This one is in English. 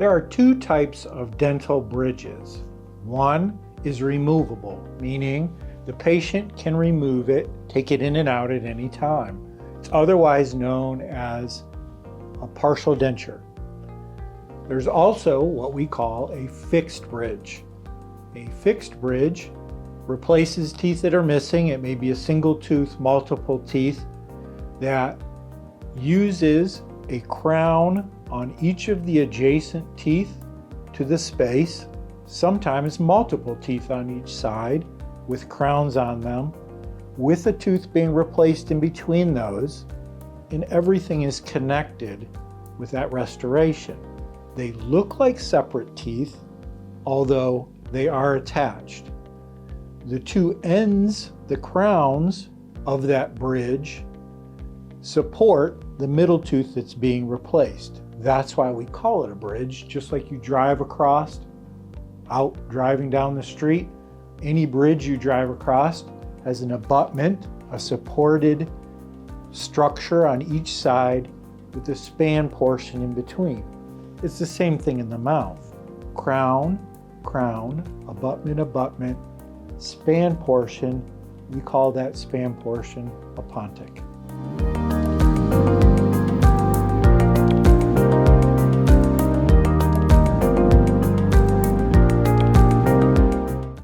There are two types of dental bridges. One is removable, meaning the patient can remove it, take it in and out at any time. It's otherwise known as a partial denture. There's also what we call a fixed bridge. A fixed bridge replaces teeth that are missing. It may be a single tooth, multiple teeth, that uses a crown on each of the adjacent teeth to the space, sometimes multiple teeth on each side with crowns on them, with a tooth being replaced in between those, and everything is connected with that restoration. They look like separate teeth, although they are attached. The two ends, the crowns of that bridge, support the middle tooth that's being replaced. That's why we call it a bridge. Just like you drive across, out driving down the street, any bridge you drive across has an abutment, a supported structure on each side with a span portion in between. It's the same thing in the mouth. Crown, crown, abutment, abutment, span portion. We call that span portion a pontic.